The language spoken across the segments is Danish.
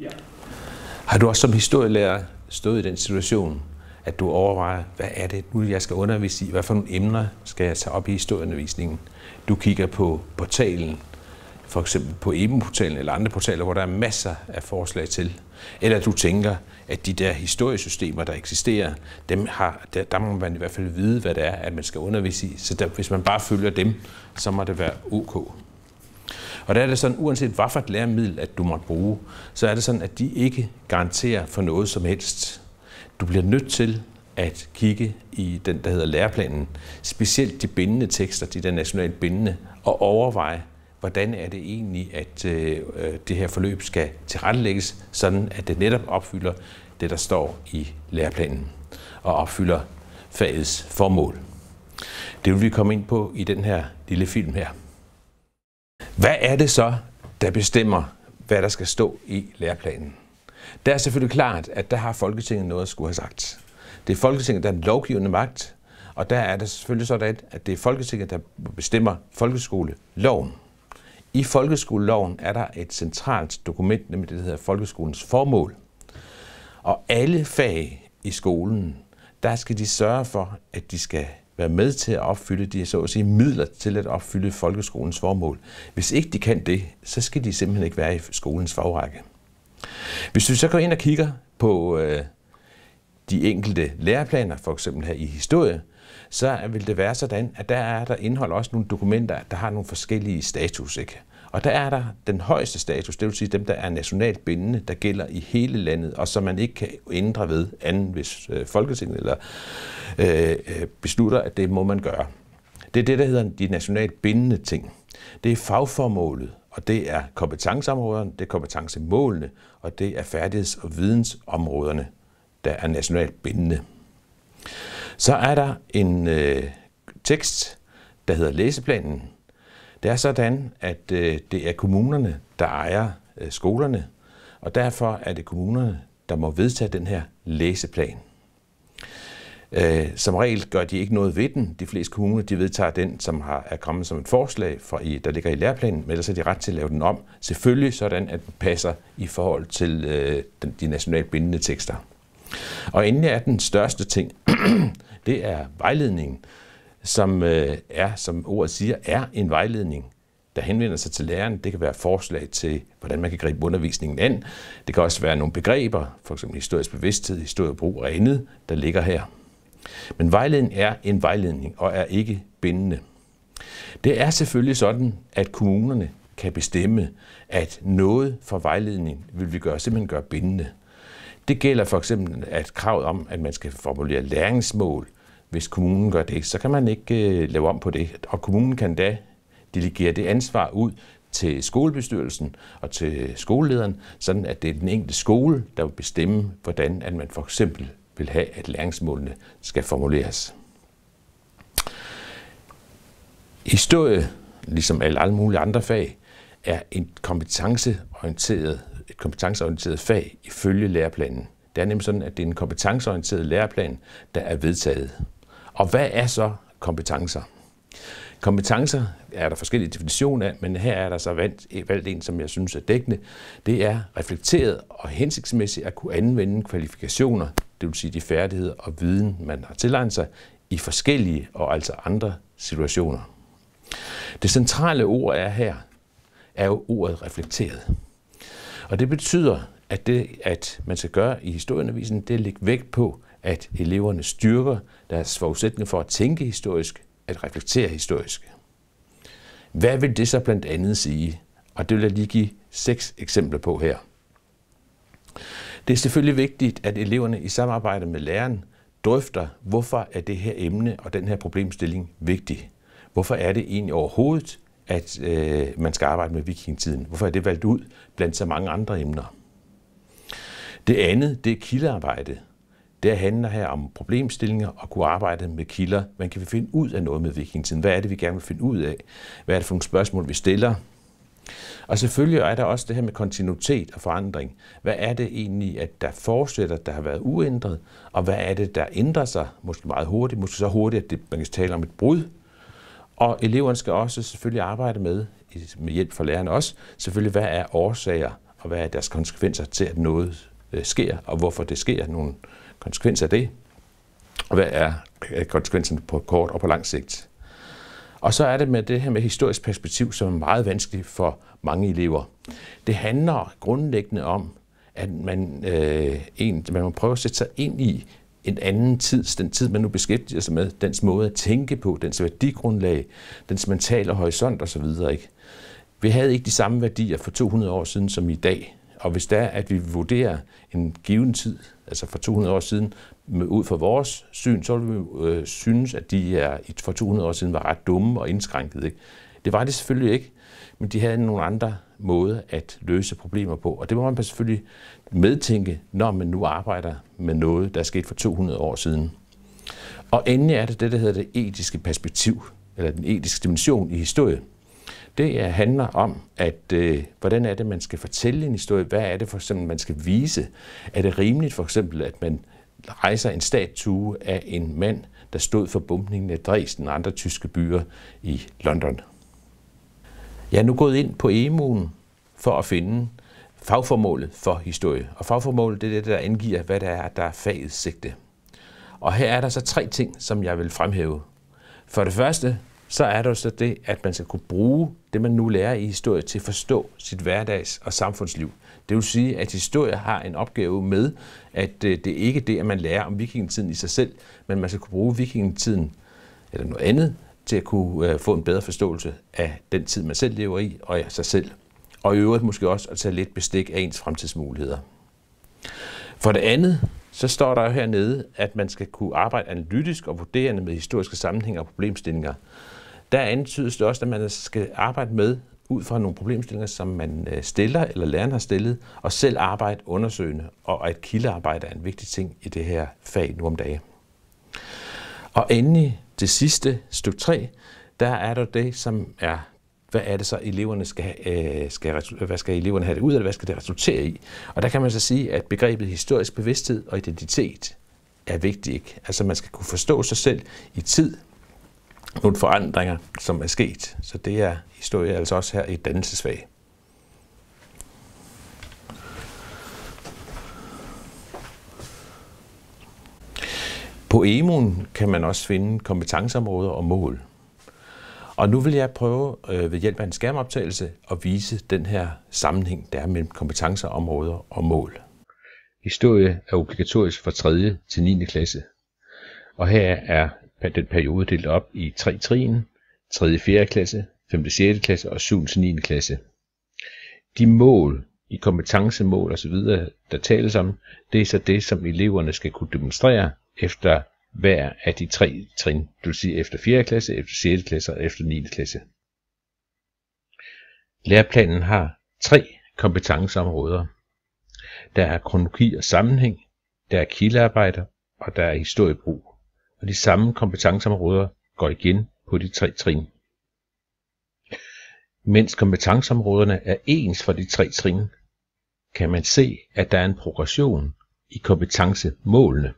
Ja. Har du også som historielærer stået i den situation, at du overvejer, hvad er det nu, jeg skal undervise i? Hvad for nogle emner skal jeg tage op i historieundervisningen? Du kigger på portalen, for eksempel på EBEN-portalen eller andre portaler, hvor der er masser af forslag til. Eller du tænker, at de der historiesystemer, der eksisterer, der må man i hvert fald vide, hvad det er, at man skal undervise i. Så hvis man bare følger dem, så må det være ok. Og der er det sådan, uanset hvad for et læremiddel, at du måtte bruge, så er det sådan, at de ikke garanterer for noget som helst. Du bliver nødt til at kigge i den, der hedder læreplanen, specielt de bindende tekster, de der nationalt bindende, og overveje, hvordan er det egentlig, at det her forløb skal tilrettelægges, sådan at det netop opfylder det, der står i læreplanen, og opfylder fagets formål. Det vil vi komme ind på i den her lille film her. Hvad er det så, der bestemmer, hvad der skal stå i læreplanen? Det er selvfølgelig klart, at der har Folketinget noget at skulle have sagt. Det er Folketinget, der er den lovgivende magt, og der er det selvfølgelig sådan, at det er Folketinget, der bestemmer folkeskoleloven. I folkeskoleloven er der et centralt dokument, nemlig det, der hedder folkeskolens formål. Og alle fag i skolen, der skal de sørge for, at de skal være med til at opfylde de, så at sige, midler til at opfylde folkeskolens formål. Hvis ikke de kan det, så skal de simpelthen ikke være i skolens fagrække. Hvis vi så går ind og kigger på de enkelte læreplaner, for eksempel her i historie, så vil det være sådan, at der indeholder også nogle dokumenter, der har nogle forskellige status, ikke? Og der er der den højeste status, det vil sige dem, der er nationalt bindende, der gælder i hele landet, og som man ikke kan ændre ved, anden hvis Folketinget eller beslutter, at det må man gøre. Det er det, der hedder de nationalt bindende ting. Det er fagformålet, og det er kompetenceområderne, det er kompetencemålene, og det er færdigheds- og vidensområderne, der er nationalt bindende. Så er der en tekst, der hedder læseplanen. Det er sådan, at det er kommunerne, der ejer skolerne, og derfor er det kommunerne, der må vedtage den her læseplan. Som regel gør de ikke noget ved den. De fleste kommuner de vedtager den, som er kommet som et forslag, der ligger i læreplanen, men ellers er de ret til at lave den om. Selvfølgelig sådan, at den passer i forhold til de nationalt bindende tekster. Og endelig er den største ting, det er vejledningen, som som ordet siger, er en vejledning, der henvender sig til læreren. Det kan være forslag til, hvordan man kan gribe undervisningen an. Det kan også være nogle begreber, f.eks. historisk bevidsthed, historiebrug og andet, der ligger her. Men vejledning er en vejledning og er ikke bindende. Det er selvfølgelig sådan, at kommunerne kan bestemme, at noget for vejledning vil vi simpelthen gøre bindende. Det gælder for eksempel at kravet om, at man skal formulere læringsmål. Hvis kommunen gør det, så kan man ikke lave om på det. Og kommunen kan da delegere det ansvar ud til skolebestyrelsen og til skolelederen, sådan at det er den enkelte skole, der vil bestemme, hvordan at man for eksempel vil have, at læringsmålene skal formuleres. Historie, ligesom alle mulige andre fag, er et kompetenceorienteret fag ifølge læreplanen. Det er nemlig sådan, at det er en kompetenceorienteret læreplan, der er vedtaget. Og hvad er så kompetencer? Kompetencer er der forskellige definitioner af, men her er der så valgt en, som jeg synes er dækkende. Det er reflekteret og hensigtsmæssigt at kunne anvende kvalifikationer, det vil sige de færdigheder og viden, man har tilegnet sig, i forskellige og altså andre situationer. Det centrale ord er jo ordet reflekteret. Og det betyder, at det, at man skal gøre i historieundervisningen, det er at lægge vægt på, at eleverne styrker deres forudsætning for at tænke historisk, at reflektere historisk. Hvad vil det så blandt andet sige? Og det vil jeg lige give 6 eksempler på her. Det er selvfølgelig vigtigt, at eleverne i samarbejde med læreren drøfter, hvorfor er det her emne og den her problemstilling vigtig. Hvorfor er det egentlig overhovedet, at man skal arbejde med vikingetiden? Hvorfor er det valgt ud blandt så mange andre emner? Det andet, det er kildearbejde. Det handler her om problemstillinger og kunne arbejde med kilder. Man kan finde ud af noget med vikingetiden. Hvad er det, vi gerne vil finde ud af? Hvad er det for nogle spørgsmål, vi stiller? Og selvfølgelig er der også det her med kontinuitet og forandring. Hvad er det egentlig, at der fortsætter, der har været uændret? Og hvad er det, der ændrer sig? Måske meget hurtigt, måske så hurtigt, at man kan tale om et brud. Og eleverne skal også selvfølgelig arbejde med hjælp fra lærerne også, selvfølgelig hvad er årsager og hvad er deres konsekvenser til, at noget sker, og hvorfor det sker, nogle konsekvenser af det, og hvad er konsekvenserne på kort og på lang sigt. Og så er det med det her med historisk perspektiv, som er meget vanskeligt for mange elever. Det handler grundlæggende om, at man må prøve at sætte sig ind i en anden tid, den tid, man nu beskæftiger sig med, dens måde at tænke på, dens værdigrundlag, dens mentale horisont osv. Vi havde ikke de samme værdier for 200 år siden som i dag. Og hvis det er, at vi vurderer en given tid, altså for 200 år siden, ud fra vores syn, så vil vi synes, at de for 200 år siden var ret dumme og indskrænkede. Ikke? Det var det selvfølgelig ikke, men de havde nogle andre måder at løse problemer på. Og det må man selvfølgelig medtænke, når man nu arbejder med noget, der er sket for 200 år siden. Og endelig er det det, der hedder det etiske perspektiv, eller den etiske dimension i historie. Det handler om, at hvordan er det, man skal fortælle en historie? Hvad er det for eksempel, man skal vise? Er det rimeligt for eksempel, at man rejser en statue af en mand, der stod for bombningen af Dresden og andre tyske byer i London? Jeg er nu gået ind på EMU'en for at finde fagformålet for historie. Og fagformålet det er det, der angiver, hvad der er fagets sigte. Og her er der så 3 ting, som jeg vil fremhæve. For det første, så er der så det, at man skal kunne bruge det, man nu lærer i historie, til at forstå sit hverdags- og samfundsliv. Det vil sige, at historie har en opgave med, at det ikke er det, at man lærer om vikingetiden i sig selv, men man skal kunne bruge vikingetiden eller noget andet til at kunne få en bedre forståelse af den tid, man selv lever i, og af sig selv. Og i øvrigt måske også at tage lidt bestik af ens fremtidsmuligheder. For det andet, så står der jo hernede, at man skal kunne arbejde analytisk og vurderende med historiske sammenhænge og problemstillinger. Der antydes det også, at man skal arbejde med ud fra nogle problemstillinger, som man stiller eller læreren har stillet, og selv arbejde undersøgende, og at kildearbejde er en vigtig ting i det her fag nu om dagen. Og endelig det sidste, stykke 3, der er der det, som er, hvad er det så eleverne hvad skal eleverne have det ud af det, hvad skal det resultere i? Og der kan man så sige, at begrebet historisk bevidsthed og identitet er vigtigt. Altså man skal kunne forstå sig selv i tid, nogle forandringer, som er sket. Så det er historie altså også her i et dannelsesfag. På EMU'en kan man også finde kompetenceområder og mål. Og nu vil jeg prøve ved hjælp af en skærmoptagelse at vise den her sammenhæng, der er mellem kompetenceområder og mål. Historie er obligatorisk fra 3. til 9. klasse. Og her er den periode delt op i 3 trin, 3. 4. klasse, 5. 6. klasse og 7. til 9. klasse. De mål, de kompetencemål osv., der tales om, det er så det, som eleverne skal kunne demonstrere efter hver af de 3 trin, det vil sige efter 4. klasse, efter 6. klasse og efter 9. klasse. Læreplanen har 3 kompetenceområder. Der er kronologi og sammenhæng, der er kildearbejder og der er historiebrug. Og de samme kompetenceområder går igen på de 3 trin. Mens kompetenceområderne er ens for de 3 trin, kan man se, at der er en progression i kompetencemålene.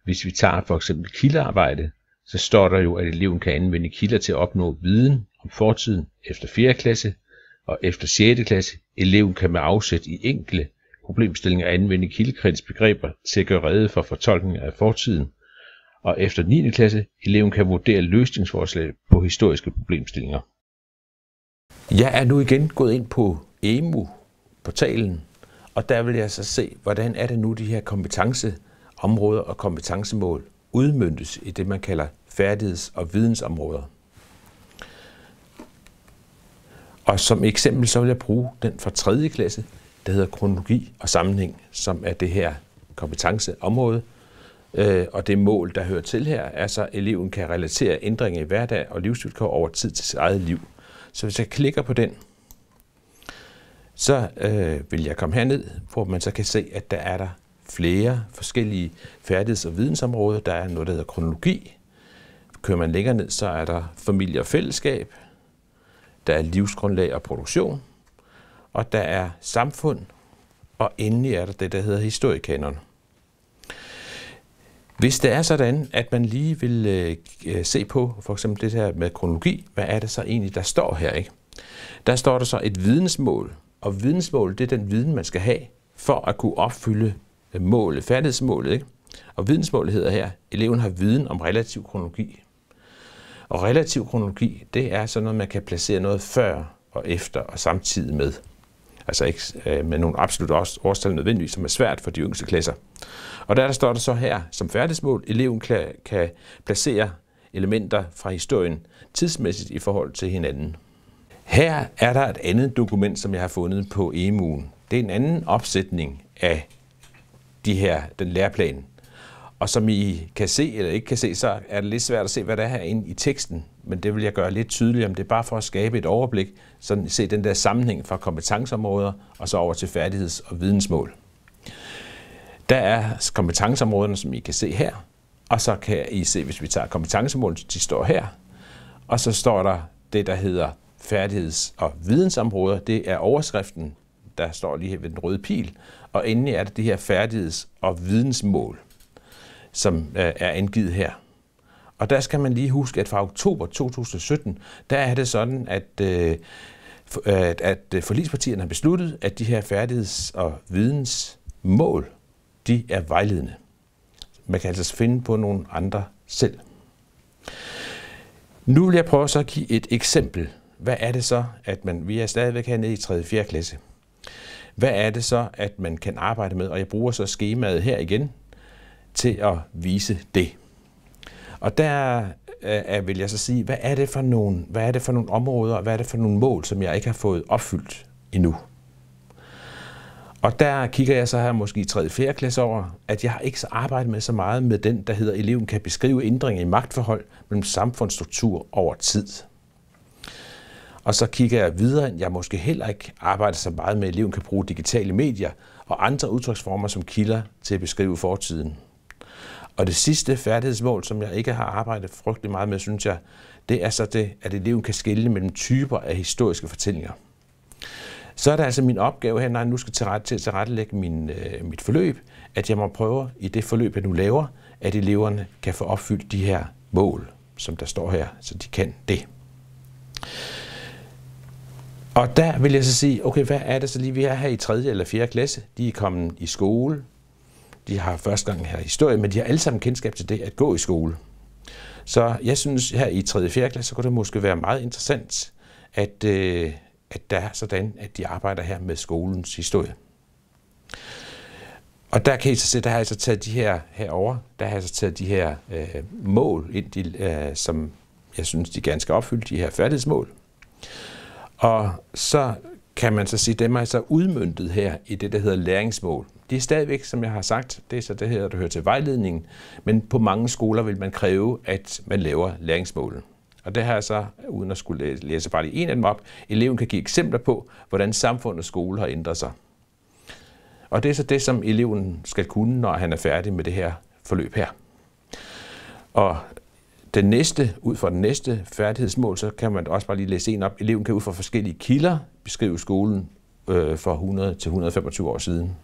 Hvis vi tager for eksempel kildearbejde, så står der jo, at eleven kan anvende kilder til at opnå viden om fortiden efter 4. klasse, og efter 6. klasse, eleven kan med afsæt i enkle problemstillinger anvende kildekritisk begreber til at gøre rede for fortolkning af fortiden, og efter 9. klasse, eleven kan vurdere løsningsforslag på historiske problemstillinger. Jeg er nu igen gået ind på EMU-portalen, og der vil jeg så se, hvordan er det nu de her kompetenceområder og kompetencemål udmøntes i det, man kalder færdigheds- og vidensområder. Og som eksempel så vil jeg bruge den fra 3. klasse, der hedder kronologi og sammenhæng, som er det her kompetenceområde. Og det mål, der hører til her, er så, at eleven kan relatere ændringer i hverdag og livsvilkår over tid til sit eget liv. Så hvis jeg klikker på den, så vil jeg komme herned, hvor man så kan se, at der er der flere forskellige færdigheds- og vidensområder. Der er noget, der hedder kronologi. Kører man længere ned, så er der familie og fællesskab. Der er livsgrundlag og produktion. Og der er samfund. Og endelig er der det, der hedder historiekanon. Hvis det er sådan, at man lige vil se på for eksempel det her med kronologi, hvad er det så egentlig, der står her, ikke? Der står der så et vidensmål, og vidensmål, det er den viden, man skal have for at kunne opfylde målet, færdighedsmålet, ikke? Og vidensmålet hedder her, eleven har viden om relativ kronologi. Og relativ kronologi, det er sådan noget, man kan placere noget før og efter og samtidig med. Altså ikke med nogle absolut årstal nødvendigvis, som er svært for de yngste klasser. Og der står der så her som færdighedsmål, eleven kan placere elementer fra historien tidsmæssigt i forhold til hinanden. Her er der et andet dokument, som jeg har fundet på EMU'en. Det er en anden opsætning af den læreplan. Og som I kan se eller ikke kan se, så er det lidt svært at se, hvad der er herinde i teksten. Men det vil jeg gøre lidt tydeligere, om det er bare for at skabe et overblik, så se den der sammenhæng fra kompetenceområder og så over til færdigheds- og vidensmål. Der er kompetenceområderne, som I kan se her, og så kan I se, hvis vi tager kompetencemål, de står her, og så står der det, der hedder færdigheds- og vidensområder. Det er overskriften, der står lige her ved den røde pil, og endelig er det de her færdigheds- og vidensmål, som er angivet her. Og der skal man lige huske, at fra oktober 2017, der er det sådan, at forligspartierne har besluttet, at de her færdigheds- og vidensmål, de er vejledende. Man kan altså finde på nogle andre selv. Nu vil jeg prøve så at give et eksempel. Hvad er det så, at vi er stadigvæk hernede i 3. og 4. klasse? Hvad er det så, at man kan arbejde med? Og jeg bruger så skemaet her igen til at vise det. Og der vil jeg så sige, hvad er det for nogle områder, og hvad er det for nogle mål, som jeg ikke har fået opfyldt endnu? Og der kigger jeg så her måske i 3. og 4. klasse over, at jeg har ikke så arbejdet med så meget med den, der hedder, eleven kan beskrive ændringer i magtforhold mellem samfundsstruktur over tid. Og så kigger jeg videre, at jeg måske heller ikke arbejder så meget med, at eleven kan bruge digitale medier og andre udtryksformer som kilder til at beskrive fortiden. Og det sidste færdighedsmål, som jeg ikke har arbejdet frygtelig meget med, synes jeg, det er så det, at eleven kan skelne mellem typer af historiske fortællinger. Så er det altså min opgave her, når jeg nu skal tilrettelægge mit forløb, at jeg må prøve i det forløb, jeg nu laver, at eleverne kan få opfyldt de her mål, som der står her, så de kan det. Og der vil jeg så sige, okay, hvad er det så lige, vi er her i 3. eller 4. klasse? De er kommet i skole. De har første gang her historie, men de har alle sammen kendskab til det at gå i skole. Så jeg synes, her i 3. og 4. klasse, så kunne det måske være meget interessant, at der er sådan, at de arbejder her med skolens historie. Og der kan I så se, der har jeg så taget de her herovre, der har jeg så taget de her mål ind, som jeg synes, de gerne skal opfylde, de her færdighedsmål. Og så kan man så sige, dem er så udmøntet her i det, der hedder læringsmål. Det er stadigvæk, som jeg har sagt, det er så det her, der hører til vejledningen, men på mange skoler vil man kræve, at man laver læringsmål. Og det her er så, uden at skulle læse bare lige en af dem op, eleven kan give eksempler på, hvordan samfund og skole har ændret sig. Og det er så det, som eleven skal kunne, når han er færdig med det her forløb her. Og ud fra den næste færdighedsmål, så kan man også bare lige læse en op. Eleven kan ud fra forskellige kilder beskrive skolen for 100 til 125 år siden.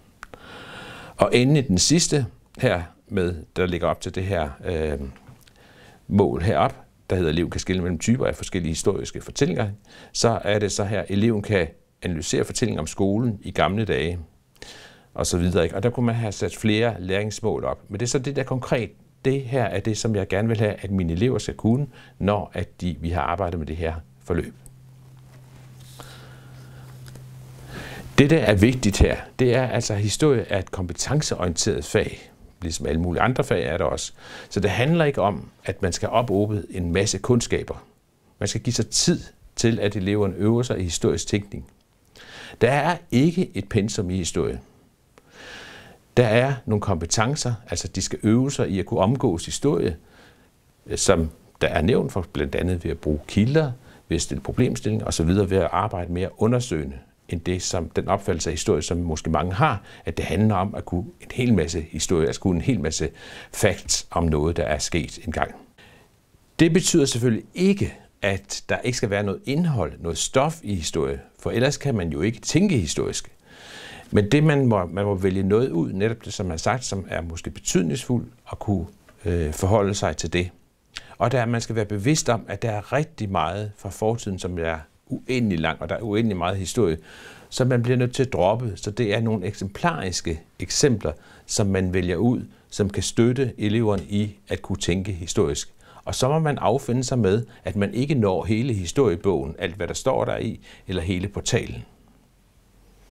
Og endelig den sidste her, der ligger op til det her mål herop, der hedder eleven kan skelne mellem typer af forskellige historiske fortællinger, så er det så her, eleven kan analysere fortællinger om skolen i gamle dage, og så videre. Og der kunne man have sat flere læringsmål op. Men det er så det der konkret. Det her er det, som jeg gerne vil have, at mine elever skal kunne, når vi har arbejdet med det her forløb. Det, der er vigtigt her, det er altså, at historie er et kompetenceorienteret fag. Ligesom alle mulige andre fag er det også. Så det handler ikke om, at man skal opåbe en masse kundskaber. Man skal give sig tid til, at eleverne øver sig i historisk tænkning. Der er ikke et pensum i historie. Der er nogle kompetencer, altså de skal øve sig i at kunne omgås historie, som der er nævnt for blandt andet ved at bruge kilder, ved at stille problemstillinger osv., ved at arbejde mere undersøgende end det, som den opfattelse af historie, som måske mange har, at det handler om at kunne en hel masse historie, at kunne en hel masse facts om noget, der er sket engang. Det betyder selvfølgelig ikke, at der ikke skal være noget indhold, noget stof i historie, for ellers kan man jo ikke tænke historisk. Men det, man må vælge noget ud, netop det, som man har sagt, som er måske betydningsfuldt at kunne forholde sig til det. Og man skal være bevidst om, at der er rigtig meget fra fortiden, som uendelig lang, og der er uendelig meget historie, så man bliver nødt til at droppe. Så det er nogle eksemplariske eksempler, som man vælger ud, som kan støtte eleverne i at kunne tænke historisk. Og så må man affinde sig med, at man ikke når hele historiebogen, alt hvad der står der i, eller hele portalen.